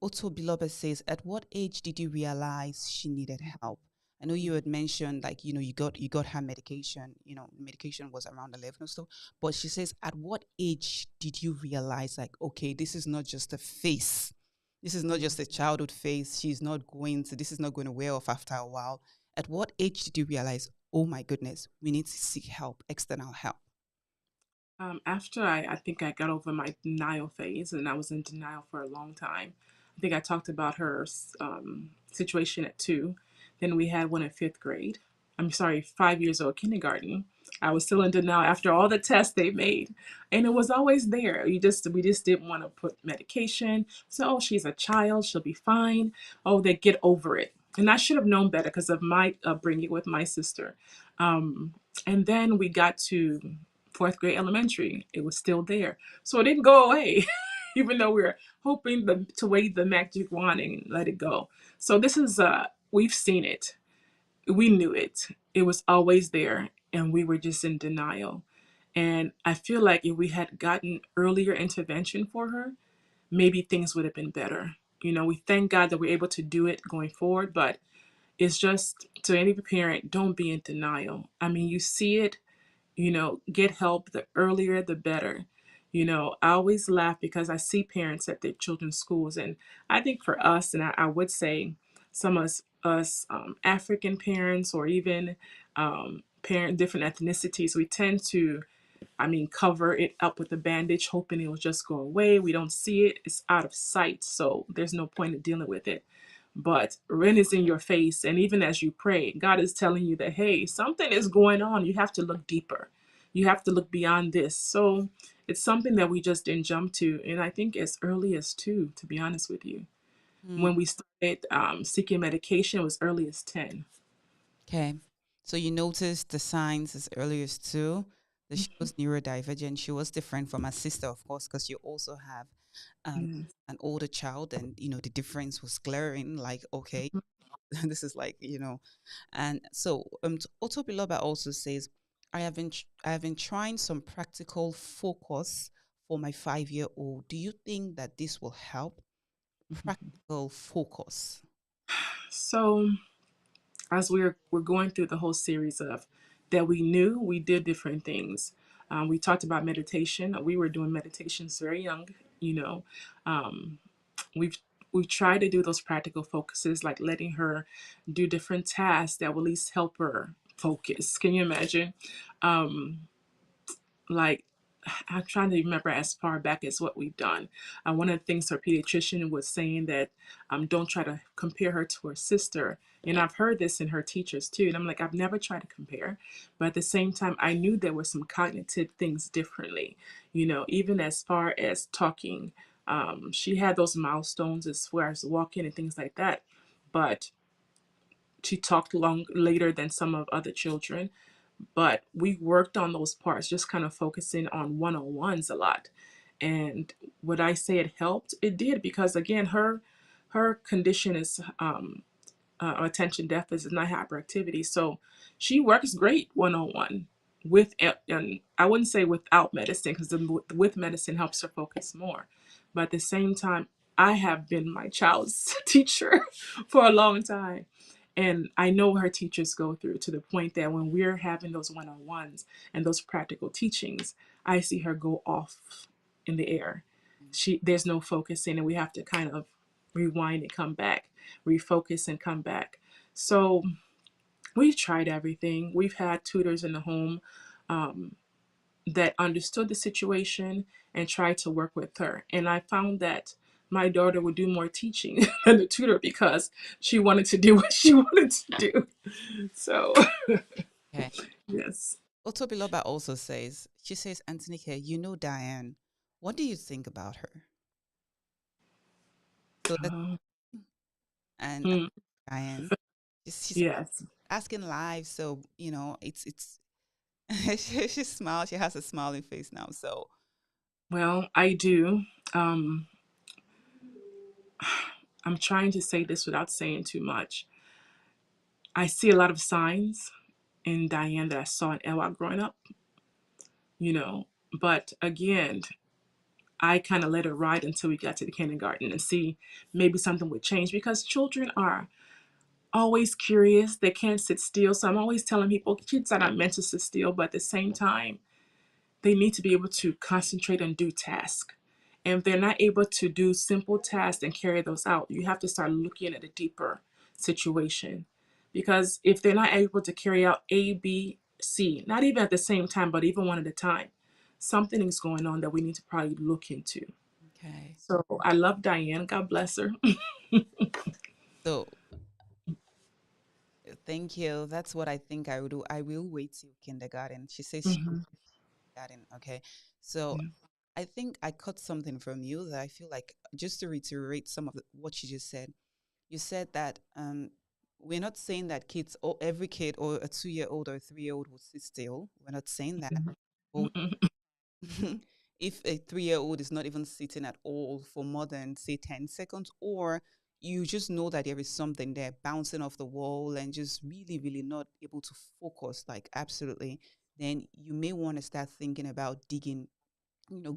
Otto Beloved says, at what age did you realize she needed help? I know you had mentioned like, you got her medication, medication was around 11 or so, but she says, at what age did you realize like, okay, this is not just a phase. This is not just a childhood phase. This is not going to wear off after a while. At what age did you realize, oh my goodness, we need to seek help, external help? After I think I got over my denial phase, and I was in denial for a long time. I think I talked about her situation at 2. Then we had one in 5th grade. I'm sorry, 5 years old, kindergarten. I was still in denial after all the tests they made, and it was always there. We just didn't want to put medication. So, oh, she's a child, she'll be fine. Oh, they get over it. And I should have known better because of my upbringing with my sister. Um, and then we got to 4th grade elementary. It was still there. So it didn't go away, even though we were hoping to wave the magic wand and let it go. So this is, we've seen it. We knew it. It was always there, and we were just in denial. And I feel like if we had gotten earlier intervention for her, maybe things would have been better. We thank God that we're able to do it going forward, but it's just to any parent, don't be in denial. I mean, you see it, get help. The earlier the better. I always laugh because I see parents at their children's schools, and I think for us, and I would say some of us African parents, or even parent different ethnicities, we tend to, cover it up with a bandage, hoping it will just go away. We don't see it; it's out of sight, so there's no point in dealing with it. But when it's in your face, and even as you pray, God is telling you that, hey, something is going on. You have to look deeper. You have to look beyond this. So it's something that we just didn't jump to. And I think as early as 2, to be honest with you. Hmm. When we started seeking medication, it was early as 10. Okay. So you noticed the signs as early as two, that she was neurodivergent. She was different from her sister, of course, because you also have um, Yes. an older child, and the difference was glaring. Like, okay, this is like and so Otto Biloba also says, I have been trying some practical focus for my 5-year old. Do you think that this will help? Practical focus. So as we're going through the whole series of that, we knew we did different things. We talked about meditation. We were doing meditations very young. You know, um, we've we've tried to do those practical focuses, like letting her do different tasks that will at least help her focus. Can you imagine? Um, like I'm trying to remember as far back as what we've done. One of the things her pediatrician was saying that don't try to compare her to her sister. And I've heard this in her teachers too. And I'm like, I've never tried to compare. But at the same time, I knew there were some cognitive things differently, even as far as talking. She had those milestones as far as walking and things like that, but she talked long later than some of other children. But we worked on those parts, just kind of focusing on one-on-ones a lot. And would I say it helped? It did, because again, her condition is attention deficit, not hyperactivity. So she works great one-on-one with, and I wouldn't say without medicine, because with medicine helps her focus more. But at the same time, I have been my child's teacher for a long time. And I know her teachers go through, to the point that when we're having those one-on-ones and those practical teachings, I see her go off in the air. There's no focusing, and we have to kind of rewind and come back, refocus and come back. So we've tried everything. We've had tutors in the home um, that understood the situation and tried to work with her. And I found that my daughter would do more teaching than the tutor, because she wanted to do what she wanted to do. So, Okay. yes. Otobiloba also says, she says, Antonike, you know Diane. What do you think about her? So that's, Uh, and hmm, Diane, she's yes. asking live. So, it's she smiles. She has a smiling face now. So, Well, I do. Um, I'm trying to say this without saying too much. I see a lot of signs in Diane that I saw in Elwa growing up, you know. But again, I kind of let her ride until we got to the kindergarten and see maybe something would change, because children are always curious. They can't sit still. So I'm always telling people kids are not meant to sit still, but at the same time, they need to be able to concentrate and do tasks. And if they're not able to do simple tasks and carry those out, you have to start looking at a deeper situation. Because if they're not able to carry out A, B, C, not even at the same time, but even one at a time, something is going on that we need to probably look into. okay. So I love Diane. God bless her. So, thank you. That's what I think I will do. I will wait till kindergarten. She says she Mhm. kindergarten. Okay. So, Yeah. I think I caught something from you that I feel like, just to reiterate some of what you just said. You said that we're not saying that kids, or every kid, or a 2 year old or a 3 year old will sit still. We're not saying that. But Mhm. if a 3 year old is not even sitting at all for more than, say, 10 seconds, or you just know that there is something there bouncing off the wall and just really, really not able to focus, like absolutely, then you may want to start thinking about digging,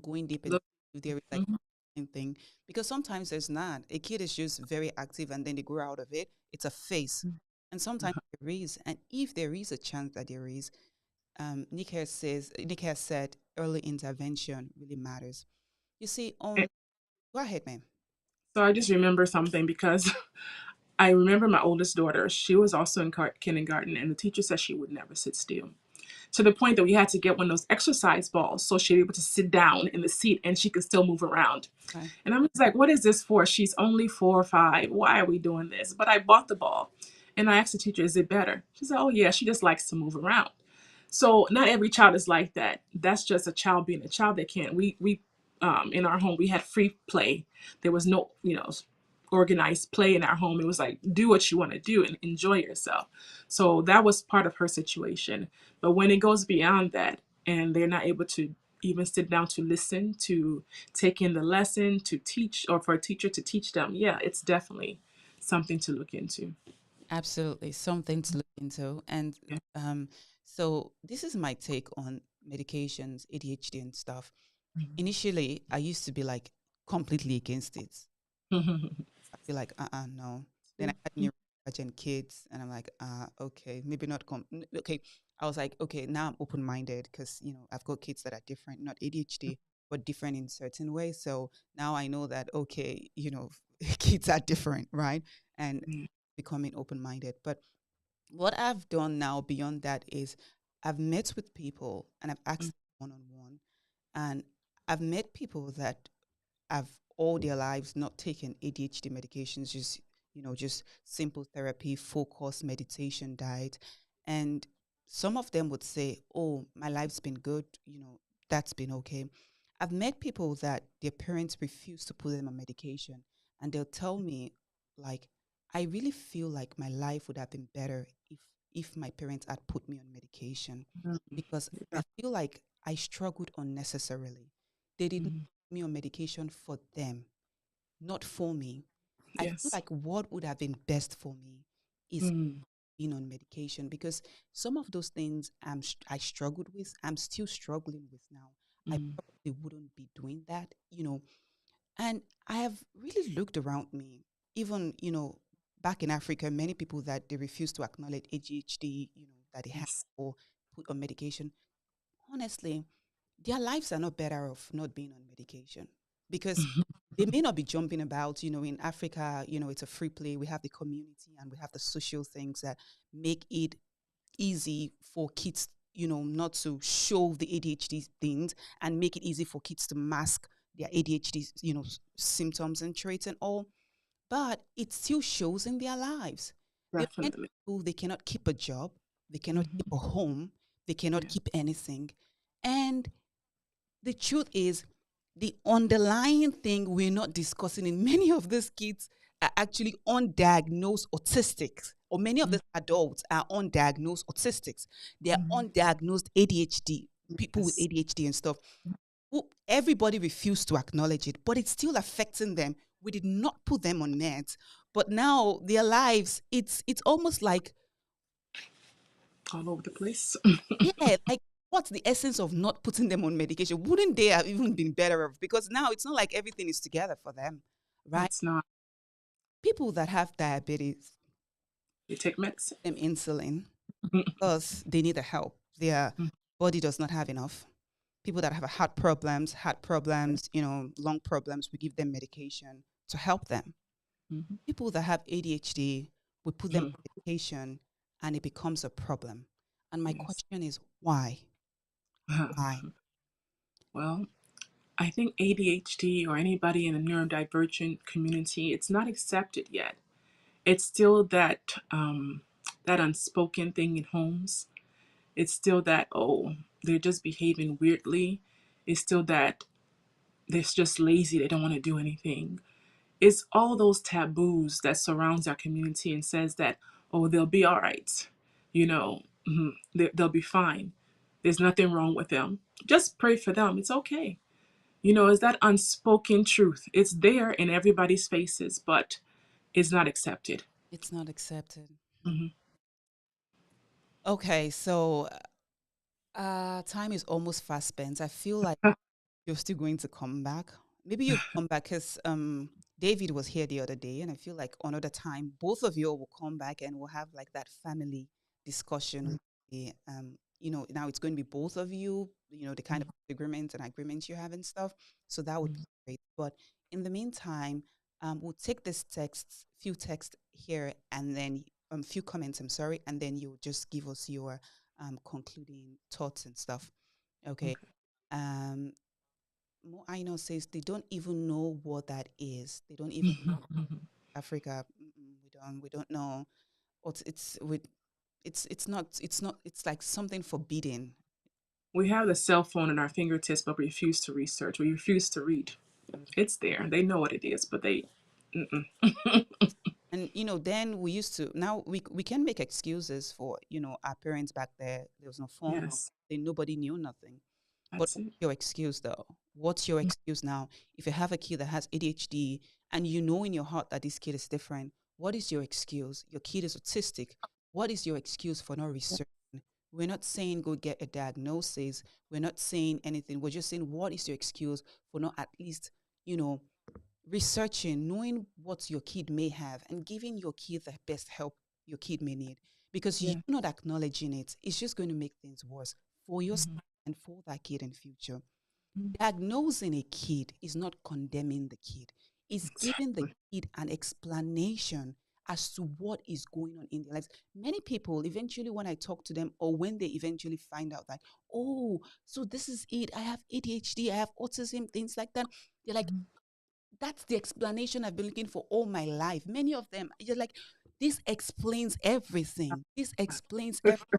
going deep and Look. if there is like Mhm. thing, because sometimes there's not. A kid is just very active and then they grow out of it. It's a phase. And sometimes there is. And if there is a chance that there is, Nick has said early intervention really matters. You see, And go ahead, ma'am. so I just remember something, because I remember my oldest daughter. She was also in kindergarten, and the teacher said she would never sit still, to the point that we had to get one of those exercise balls so she'd be able to sit down in the seat and she could still move around. Okay. And I was like, what is this for? She's only 4 or 5. Why are we doing this? But I bought the ball. And I asked the teacher, is it better? She said, oh, yeah, she just likes to move around. So not every child is like that. That's just a child being a child. They can't. We in our home, we had free play. There was no, organized play in our home. It was like, do what you want to do and enjoy yourself. So that was part of her situation. But when it goes beyond that, and they're not able to even sit down to listen, to take in the lesson, to teach, or for a teacher to teach them, yeah, it's definitely something to look into. Absolutely. Something to look into. And Yeah. um, so this is my take on medications, ADHD and stuff. Initially, I used to be like completely against it. I feel like, no. Then I had neurodivergent kids, and I'm like, okay, maybe not. Okay, I was like, okay, now I'm open minded because I've got kids that are different, not ADHD, but different in certain ways. So now I know that okay, kids are different, right? And becoming open minded. But what I've done now beyond that is I've met with people and I've asked one on one, and I've met people that have all their lives not taken ADHD medications, just simple therapy, focus, meditation, diet. And some of them would say, oh, my life's been good, that's been okay. I've met people that their parents refuse to put them on medication, and they'll tell me, like, I really feel like my life would have been better if my parents had put me on medication, Mm. because Yeah. I feel like I struggled unnecessarily. They didn't Mhm. put me on medication for them, not for me. I feel Yes. like what would have been best for me is Mm. being on medication, because some of those things I struggled with, I'm still struggling with now. I Mm. probably wouldn't be doing that, And I have really looked around me, even, back in Africa, many people that they refuse to acknowledge ADHD, that they have Yes. or put on medication. Honestly, their lives are not better off not being on medication, because they may not be jumping about, in Africa, it's a free play. We have the community and we have the social things that make it easy for kids, not to show the ADHD things, and make it easy for kids to mask their ADHD, symptoms and traits and all. But it still shows in their lives. There are many Definitely. people, they cannot keep a job, they cannot keep Hmm. a home, they cannot Yeah. keep anything. And the truth is, the underlying thing we're not discussing in many of these kids are actually undiagnosed autistics, or many of Mm. these adults are undiagnosed autistics. They are Mhm. undiagnosed ADHD, people with Yes. ADHD and stuff. Everybody refused to acknowledge it, but it's still affecting them. We did not put them on meds, but now their lives, it's almost like, All over the place. yeah, like, what's the essence of not putting them on medication? Wouldn't they have even been better off? Because now it's not like everything is together for them, right? It's not. People that have diabetes, You take medicine. them insulin because they need the help. Their body does not have enough. People that have heart problems, lung problems, we give them medication to help them. Mhm. People that have ADHD, we put them Mhm. on medication and it becomes a problem. And my Yes. question is, why? Why? Well, I think ADHD or anybody in the neurodivergent community, it's not accepted yet. It's still that unspoken thing in homes. It's still that, oh, they're just behaving weirdly. It's still that they're just lazy, they don't want to do anything. It's all those taboos that surrounds our community and says that, oh, they'll be all right. They'll be fine. There's nothing wrong with them. Just pray for them. It's okay. Is that unspoken truth. It's there in everybody's faces, but it's not accepted. It's not accepted. Hmm. Okay, so time is almost fast spent. I feel like you're still going to come back. Maybe you come back because David was here the other day, and I feel like another time both of you will come back and we'll have like that family discussion. Now it's going to be both of you. The kind of agreements you have and stuff. So that would be great. But in the meantime, we'll take this few texts here, and then few comments. I'm sorry, and then you'll just give us your concluding thoughts and stuff. Okay. Okay. Um, Mo Aino says they don't even know what that is. They don't even Africa. We don't know. What it's not. It's like something forbidden. We have the cell phone in our fingertips, but we refuse to research. We refuse to read. It's there. They know what it is, but they. Mm-mm. And then we used to. Now we can make excuses for our parents back there. There was no phone. Yes, Nobody knew nothing. But that's what's it. your excuse though? What's your excuse now? If you have a kid that has ADHD and you know in your heart that this kid is different, what is your excuse? Your kid is autistic. What is your excuse for not researching? We're not saying go get a diagnosis. We're not saying anything. We're just saying what is your excuse for not at least, you know, researching, knowing what your kid may have and giving your kid the best help your kid may need. Because you Yeah. not acknowledging it, it's just going to make things worse for yourself Mhm. and for that kid in future. Mhm. Diagnosing a kid is not condemning the kid. It's giving the Exactly. kid an explanation as to what is going on in their lives. Many people eventually, when I talk to them or when they eventually find out that, oh, so this is it. I have ADHD, I have autism, things like that. They're like, Mhm. that's the explanation I've been looking for all my life. Many of them, you're like, this explains everything. This explains everything.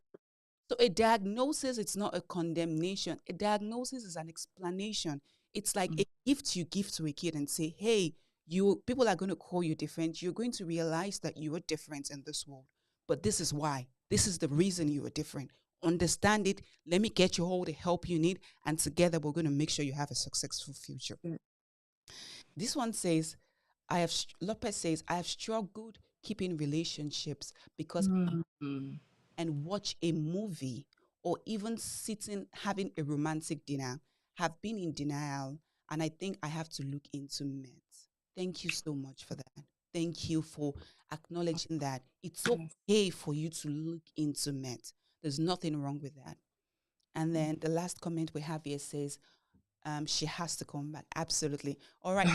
So a diagnosis, it's not a condemnation. A diagnosis is an explanation. It's like Mm. a gift you give to a kid and say, hey, you people are going to call you different. You're going to realize that you are different in this world. But this is why. This is the reason you are different. Understand it. Let me get you all the help you need. And together we're going to make sure you have a successful future. Yeah. This one says, Lopez says, I have struggled keeping relationships because Mm. and watch a movie or even sitting having a romantic dinner have been in denial, and I think I have to look into meds. Thank you so much for that. Thank you for acknowledging that it's Yes. okay for you to look into meds. There's nothing wrong with that. And then the last comment we have here says, she has to come back. Absolutely. All right.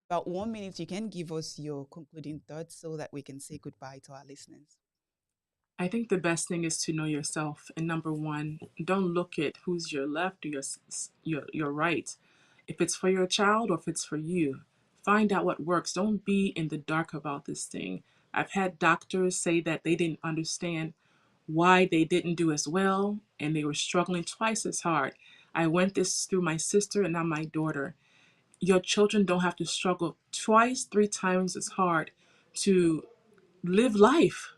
About 1 minute, you can give us your concluding thoughts so that we can say goodbye to our listeners. I think the best thing is to know yourself. And number one, don't look at who's your left or your right. If it's for your child or if it's for you, find out what works. Don't be in the dark about this thing. I've had doctors say that they didn't understand why they didn't do as well and they were struggling twice as hard. I went this through my sister and now my daughter. Your children don't have to struggle twice, 3 times as hard to live life,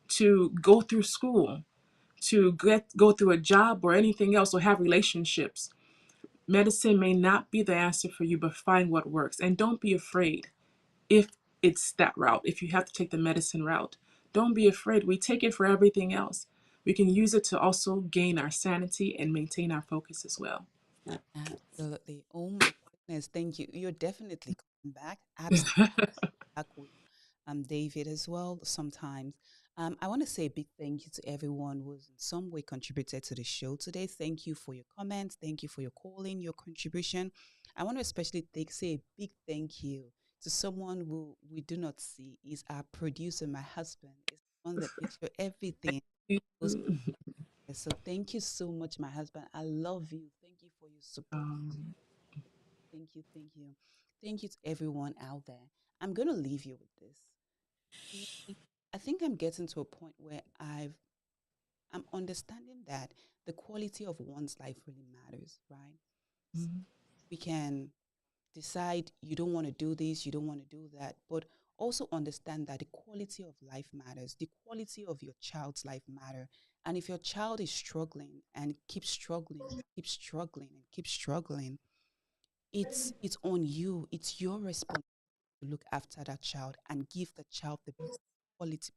to go through school, to go through a job or anything else or have relationships. Medicine may not be the answer for you, but find what works. And don't be afraid if it's that route, if you have to take the medicine route. Don't be afraid. We take it for everything else. We can use it to also gain our sanity and maintain our focus as well. Absolutely. Oh my goodness. Thank you. You're definitely coming back. Absolutely back with David as well sometimes. I want to say a big thank you to everyone who's in some way contributed to the show today. Thank you for your comments. Thank you for your calling, your contribution. I want to especially say a big thank you to someone who we do not see is our producer, my husband. Is the one that makes sure everything goes. So thank you so much, my husband. I love you. Thank you for your support. um, Thank you, thank you. Thank you to everyone out there. I'm going to leave you with this. I think I'm getting to a point where I'm understanding that the quality of one's life really matters, right? mhm. We can decide you don't want to do this, you don't want to do that, but also understand that the quality of life matters. The quality of your child's life matter. And if your child is struggling and keeps struggling, keeps struggling and keeps struggling, it's on you. It's your responsibility to look after that child and give the child the best quality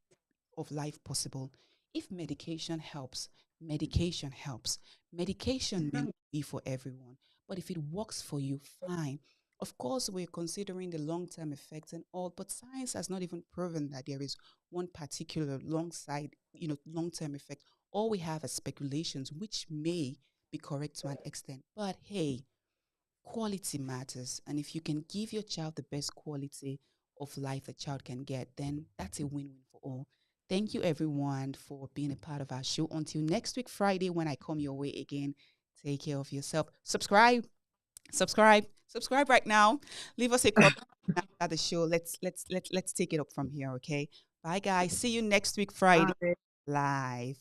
of life possible. If medication helps, medication helps. Medication may not be for everyone, but if it works for you, fine. Of course, we're considering the long term effects and all, but science has not even proven that there is one particular long term effect. All we have is speculations, which may be correct to an extent. But hey, quality matters. And if you can give your child the best quality of life the child can get, then that's a win win for all. Thank you, everyone, for being a part of our show. Until next week, Friday, when I come your way again, take care of yourself. Subscribe right now. Leave us a comment at the show. Let's take it up from here, okay? Bye, guys. See you next week, Friday, Bye. live.